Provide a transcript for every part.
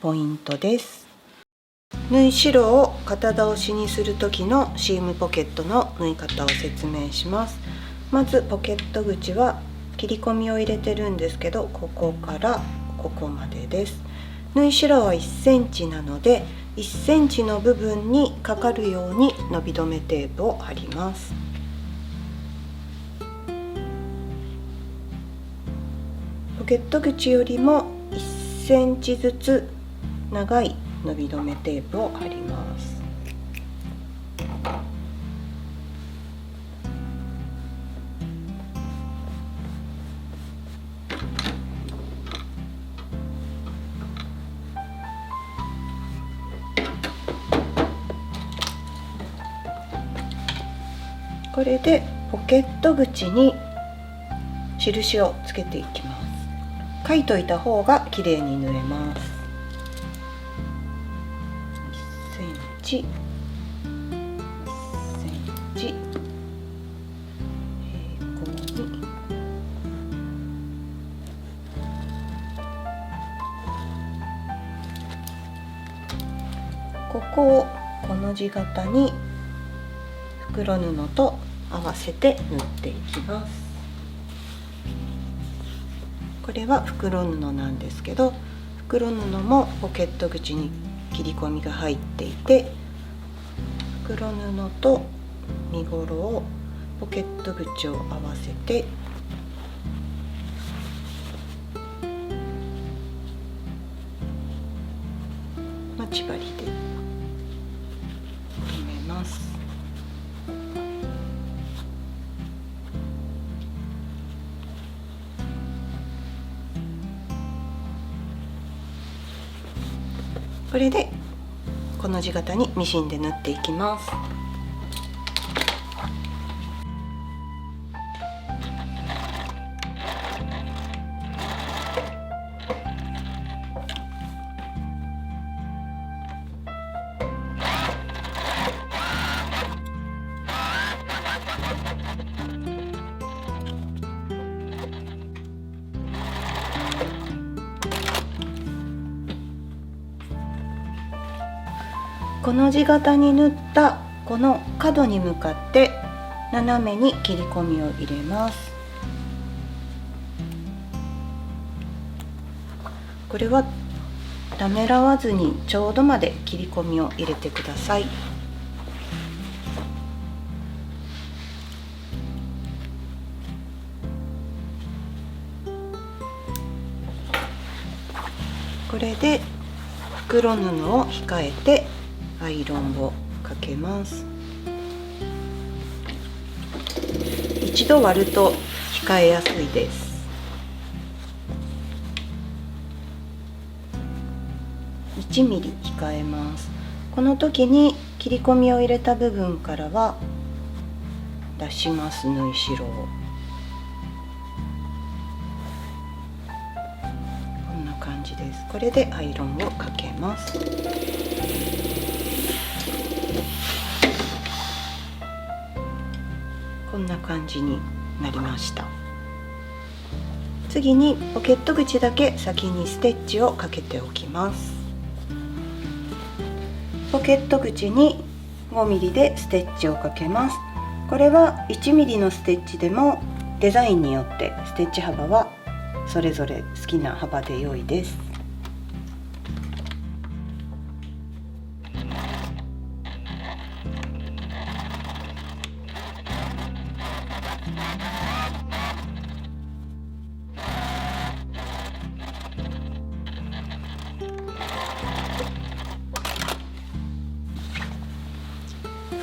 ポイントです。縫い代を肩倒しにする時のシームポケットの縫い方を説明します。まずポケット口は切り込みを入れてるんですけど、ここからここまでです。縫い代は1センチなので1センチの部分にかかるように伸び止めテープを貼ります。ポケット口よりも1センチずつ長い伸び止めテープを貼ります。これでポケット口に印をつけていきます。書いといた方がきれいに縫えます。1センチ、1センチ、平行にここをこの字型に袋布と合わせて縫っていきます。これは袋布なんですけど、袋布もポケット口に切り込みが入っていて、袋布と身ごろをポケット口を合わせて待ち針で留めます。これでこの字型にミシンで縫っていきます。この字型に縫ったこの角に向かって斜めに切り込みを入れます。これはためらわずにちょうどまで切り込みを入れてください。これで袋布を控えてアイロンをかけます。一度割ると控えやすいです。1ミリ控えます。この時に切り込みを入れた部分からは出します。縫い代をこんな感じです。これでアイロンをかけます。こんな感じになりました。次にポケット口だけ先にステッチをかけておきます。ポケット口に5ミリでステッチをかけます。これは1ミリのステッチでもデザインによってステッチ幅はそれぞれ好きな幅で良いです。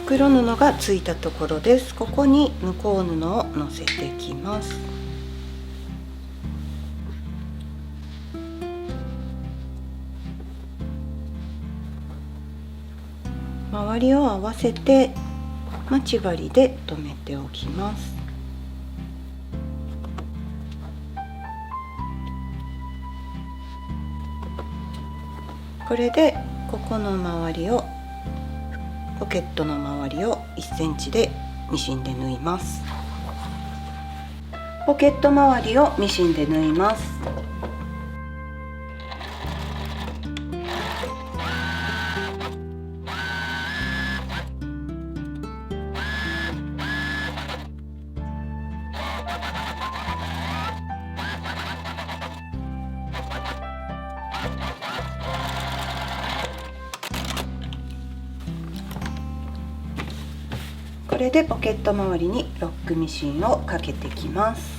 袋布がついたところです。ここに向こう布をのせていきます。周りを合わせて待ち針で留めておきます。これでここの周りをポケットの周りを1センチでミシンで縫います。ポケット周りをミシンで縫います。これでポケット周りにロックミシンをかけてきます。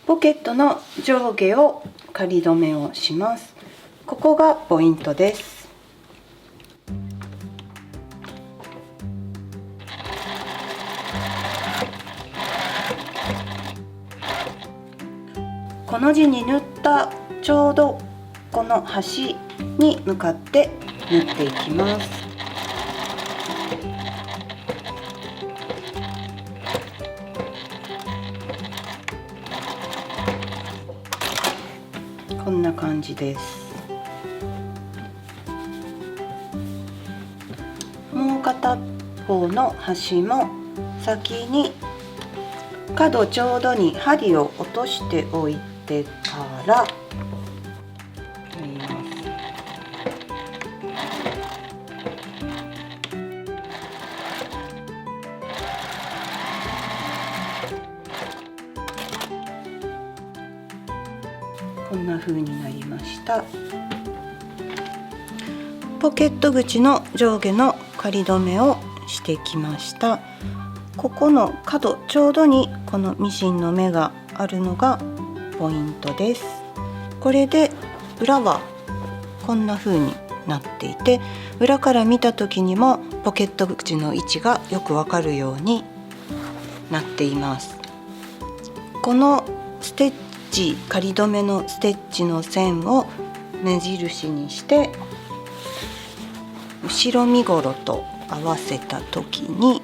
ポケットの上下を仮止めをします。ここがポイントです。この字に縫ったちょうどこの端に向かって縫っていきます。こんな感じです。もう片方の端も先に角ちょうどに針を落としておいてから縫います。こんな風になりました。ポケット口の上下の仮止めをしてきました。ここの角ちょうどにこのミシンの目があるのがポイントです。これで裏はこんな風になっていて、裏から見た時にもポケット口の位置がよくわかるようになっています。このステッチ、仮止めのステッチの線を目印にして後ろ身ごろと合わせた時に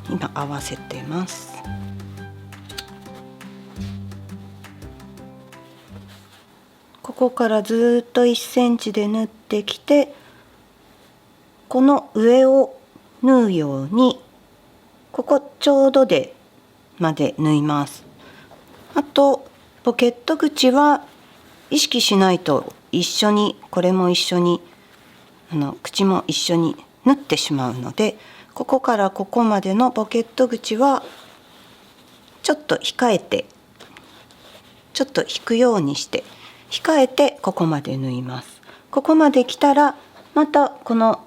今合わせてます。ここからずっと1センチで縫ってきて、この上を縫うようにここちょうどでまで縫います。あとポケット口は意識しないと一緒に、これも一緒に口も一緒に縫ってしまうので、ここからここまでのポケット口はちょっと控えて、ちょっと引くようにして控えてここまで縫います。ここまで来たらまたこの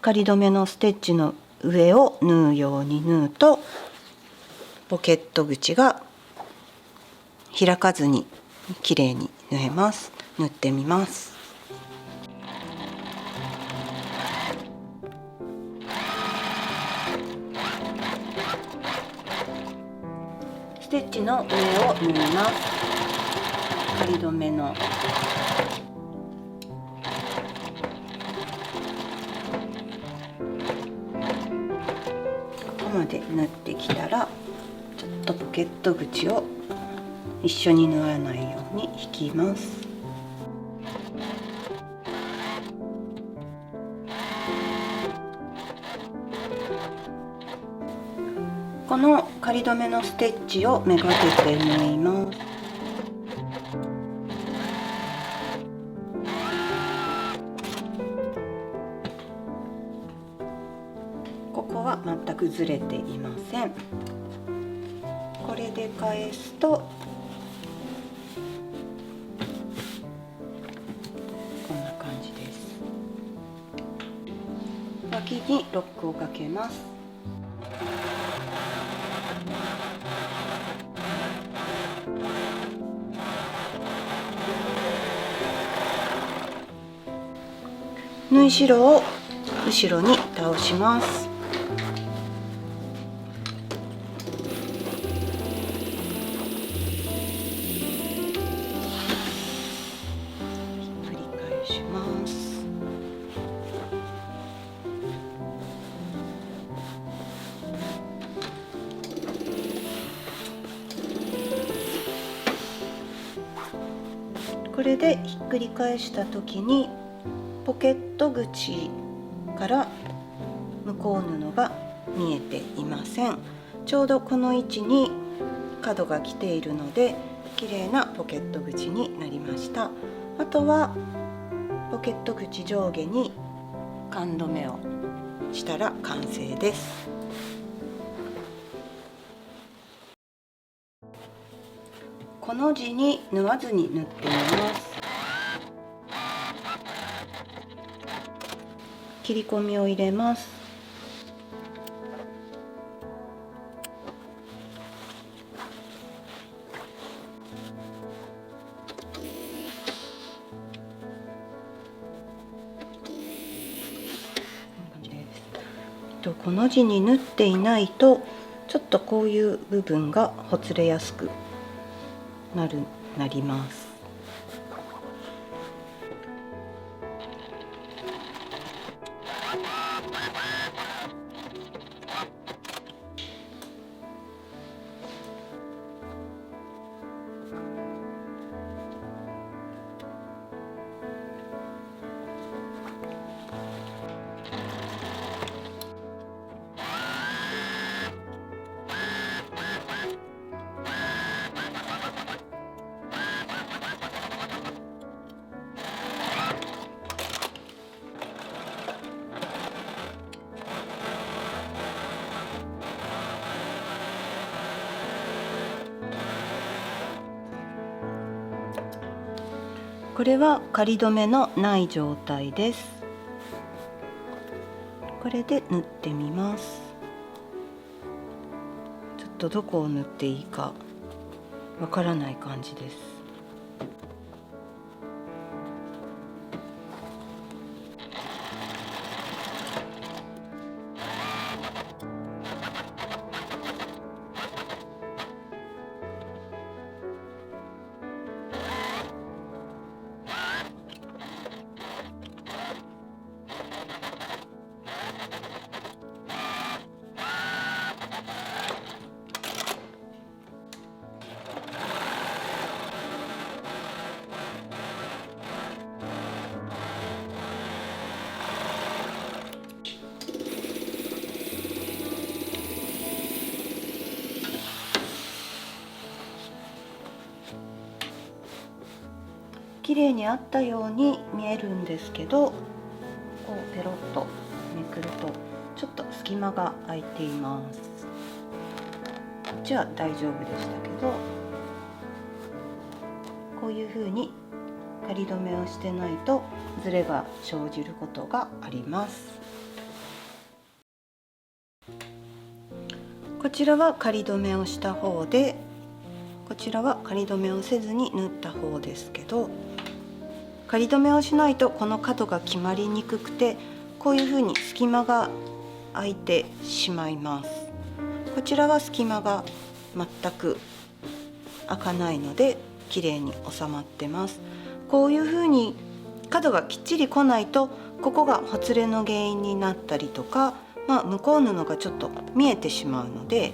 仮止めのステッチの上を縫うように縫うとポケット口が開かずにきれいに縫えます。縫ってみます。ステッチの上を縫います。仮止めのここまで縫ってきたら、ちょっとポケット口を一緒に縫わないように引きます。この仮止めのステッチをめがけて縫います。ここは全くずれていません。これで返すとこんな感じです。脇にロックをかけます。縫い代を後ろに倒します。ひっくり返します。これでひっくり返した時にポケット口から向こう布が見えていません。ちょうどこの位置に角が来ているので綺麗なポケット口になりました。あとはポケット口上下に缶止めをしたら完成です。この字に縫わずに縫ってみます。切り込みを入れます。この字に縫っていないとちょっとこういう部分がほつれやすくなります。これは仮止めのない状態です。これで縫ってみます。ちょっとどこを縫っていいかわからない感じです。綺麗にあったように見えるんですけど、こうペロッとめくるとちょっと隙間が空いています。こっちは大丈夫でしたけど、こういう風に仮止めをしてないとズレが生じることがあります。こちらは仮止めをした方で、こちらは仮止めをせずに縫った方ですけど、仮止めをしないとこの角が決まりにくくて、こういうふうに隙間が空いてしまいます。こちらは隙間が全く開かないので綺麗に収まってます。こういうふうに角がきっちり来ないと、ここがほつれの原因になったりとか、向こう布がちょっと見えてしまうので、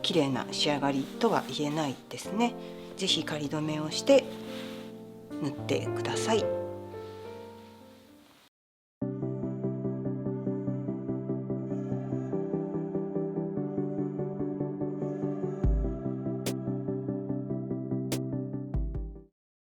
綺麗な仕上がりとは言えないですね。是非仮止めをして縫ってください。